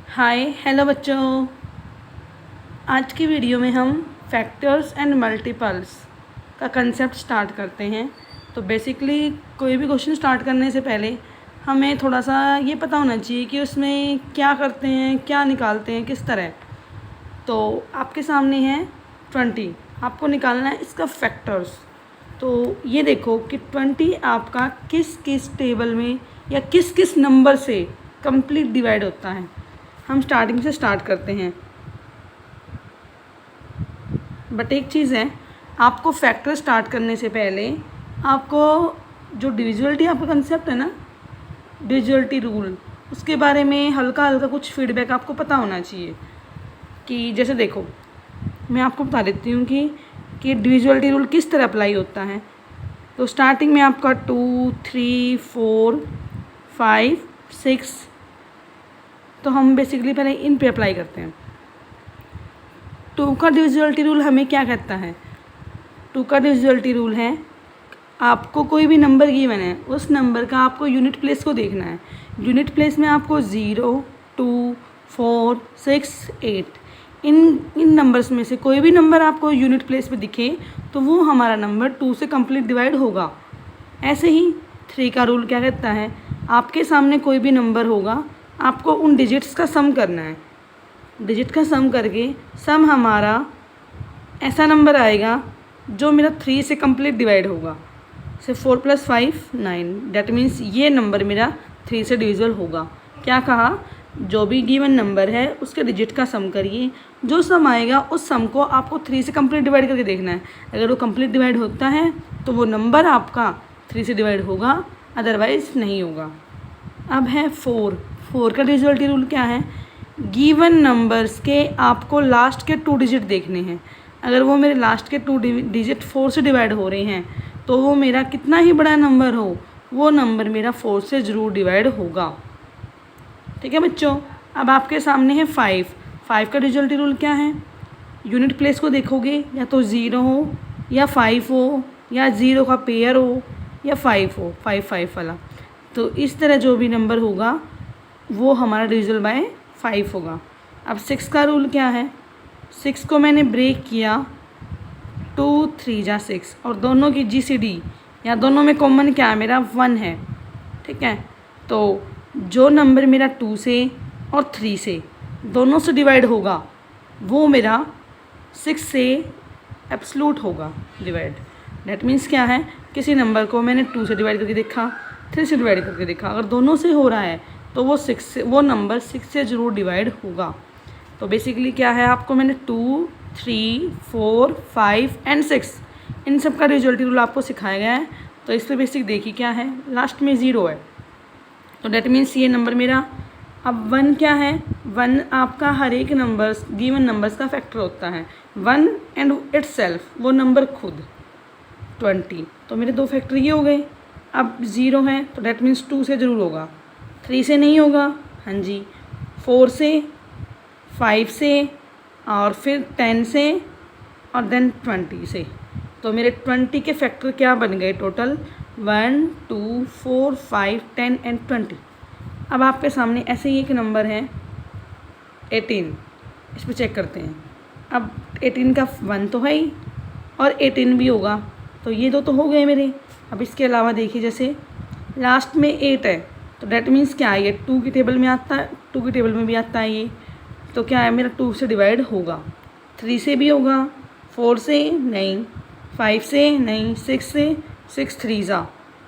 Hi hello बच्चों। आज की वीडियो में हम फैक्टर्स एंड मल्टीपल्स का कंसेप्ट स्टार्ट करते हैं। तो बेसिकली कोई भी क्वेश्चन स्टार्ट करने से पहले हमें थोड़ा सा ये पता होना चाहिए कि उसमें क्या करते हैं, क्या निकालते हैं, किस तरह। तो आपके सामने है 20, आपको निकालना है इसका फैक्टर्स। तो ये देखो कि 20 आपका किस किस टेबल में या किस किस नंबर से कंप्लीट डिवाइड होता है। हम स्टार्टिंग से स्टार्ट करते हैं। बट एक चीज़ है, आपको फैक्टर स्टार्ट करने से पहले आपको जो डिविजिबिलिटी आपका कंसेप्ट है ना, डिविजिबिलिटी रूल, उसके बारे में हल्का हल्का कुछ फीडबैक आपको पता होना चाहिए। कि जैसे देखो, मैं आपको बता देती हूँ कि डिविजिबिलिटी रूल किस तरह अप्लाई होता है। तो स्टार्टिंग में आपका 2, 3, 4, 5, 6, तो हम बेसिकली पहले इन पे अप्लाई करते हैं। 2 का डिविजिबिलिटी रूल हमें क्या कहता है? 2 का डिविजिबिलिटी रूल है, आपको कोई भी नंबर गिवन है, उस नंबर का आपको यूनिट प्लेस को देखना है। यूनिट प्लेस में आपको 0, 2, 4, 6, 8 इन नंबर्स में से कोई भी नंबर आपको यूनिट प्लेस पे दिखे तो वो हमारा नंबर 2 से कंप्लीट डिवाइड होगा। ऐसे ही 3 का रूल क्या कहता है, आपके सामने कोई भी नंबर होगा, आपको उन डिजिट्स का सम करना है। डिजिट का सम करके सम हमारा ऐसा नंबर आएगा जो मेरा 3 से कंप्लीट डिवाइड होगा। से 4 + 5 9, डैट मीन्स ये नंबर मेरा 3 से डिविजिबल होगा। क्या कहा? जो भी गिवन नंबर है उसके डिजिट का सम करिए, जो सम आएगा उस सम को आपको 3 से कंप्लीट डिवाइड करके देखना है। अगर वो कंप्लीट डिवाइड होता है तो वो नंबर आपका 3 से डिवाइड होगा, अदरवाइज़ नहीं होगा। अब है 4 का डिविजिबिलिटी रूल क्या है? गिवन नंबर्स के आपको लास्ट के 2 डिजिट देखने हैं। अगर वो मेरे लास्ट के 2 डिजिट 4 से डिवाइड हो रहे हैं तो वो मेरा कितना ही बड़ा नंबर हो, वो नंबर मेरा 4 से ज़रूर डिवाइड होगा। ठीक है बच्चों। अब आपके सामने है 5 का डिविजिबिलिटी रूल क्या है? यूनिट प्लेस को देखोगे, या तो 0 हो या 5 हो या 0 का पेयर हो या 5 हो, 5 5 वाला। तो इस तरह जो भी नंबर होगा वो हमारा डिविजिबल बाय 5 होगा। अब 6 का रूल क्या है? 6 को मैंने ब्रेक किया, 2 3 जा 6, और दोनों की GCD या दोनों में कॉमन क्या है? मेरा 1 है। ठीक है। तो जो नंबर मेरा 2 से और 3 से दोनों से डिवाइड होगा वो मेरा 6 से एब्सलूट होगा डिवाइड। डेट मीन्स क्या है? किसी नंबर को मैंने 2 से डिवाइड करके देखा, 3 से डिवाइड करके देखा, अगर दोनों से हो रहा है तो वो नंबर 6 से ज़रूर डिवाइड होगा। तो बेसिकली क्या है, आपको मैंने 2, 3, 4, 5 एंड 6 इन सब का डिविजिबिलिटी रूल आपको सिखाया गया है। तो इस पर बेसिक देखिए क्या है, लास्ट में 0 है, तो डेट मीन्स ये नंबर मेरा। अब 1 क्या है? 1 आपका हर एक नंबर्स गिवन नंबर्स का फैक्टर होता है। 1 एंड इटसेल्फ, वो नंबर खुद 20, तो मेरे 2 फैक्टर ये हो गए। अब 0 है तो डेट मीन्स 2 से ज़रूर होगा, 3 से नहीं होगा, हाँ जी, 4 से, 5 से, और फिर 10 से, और देन 20 से। तो मेरे 20 के फैक्टर क्या बन गए टोटल? 1 2 4 5 10 एंड 20। अब आपके सामने ऐसे ही एक नंबर है 18, इस पर चेक करते हैं। अब 18 का 1 तो है ही और 18 भी होगा, तो ये दो तो हो गए मेरे। अब इसके अलावा देखिए, जैसे लास्ट में 8 है तो डेट मीन्स क्या है, ये 2 की टेबल में आता है, 2 की टेबल में भी आता है ये। तो क्या है, मेरा 2 से डिवाइड होगा, 3 से भी होगा, 4 से नहीं, 5 से नहीं, 6 से, 6 3 ज़ा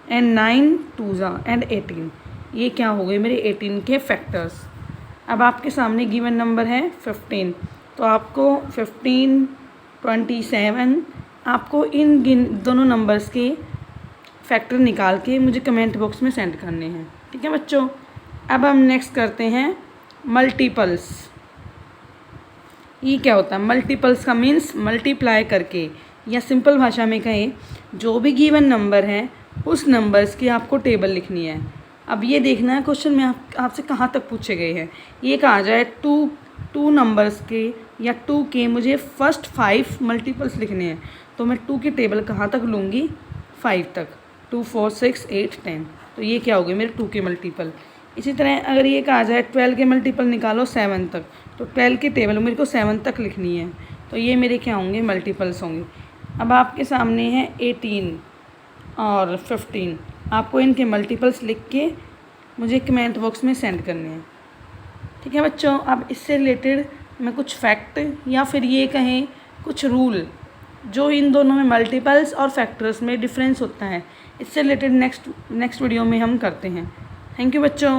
एंड 9 2 ज़ा एंड 18। ये क्या हो गए मेरे 18 के फैक्टर्स। अब आपके सामने गिवन नंबर है 15, तो आपको 15 27 आपको इन दोनों नंबर्स के फैक्टर निकाल के मुझे कमेंट बॉक्स में सेंड करने हैं। ठीक है बच्चों। अब हम नेक्स्ट करते हैं मल्टीपल्स। ये क्या होता है? मल्टीपल्स का मीन्स मल्टीप्लाई करके, या सिंपल भाषा में कहें, जो भी गिवन नंबर है उस नंबर्स की आपको टेबल लिखनी है। अब ये देखना है क्वेश्चन में आपसे कहाँ तक पूछे गए हैं। ये कहा जाए टू नंबर्स के या 2 के मुझे फर्स्ट 5 मल्टीपल्स लिखने हैं, तो मैं 2 की टेबल कहाँ तक लूँगी? 5 तक, 2 4 6 8 10। तो ये क्या हो गए मेरे 2 के मल्टीपल। इसी तरह अगर ये कहा जाए 12 के मल्टीपल निकालो 7 तक, तो 12 की टेबल मेरे को 7 तक लिखनी है, तो ये मेरे क्या होंगे, मल्टीपल्स होंगे। अब आपके सामने है 18 और 15, आपको इनके मल्टीपल्स लिख के मुझे कमेंट बॉक्स में सेंड करने हैं। ठीक है बच्चों, अब इससे रिलेटेड मैं कुछ फैक्ट या फिर ये कहें कुछ रूल जो इन दोनों में मल्टीपल्स और फैक्टर्स में डिफरेंस होता है, इससे रिलेटेड नेक्स्ट वीडियो में हम करते हैं। थैंक यू बच्चों।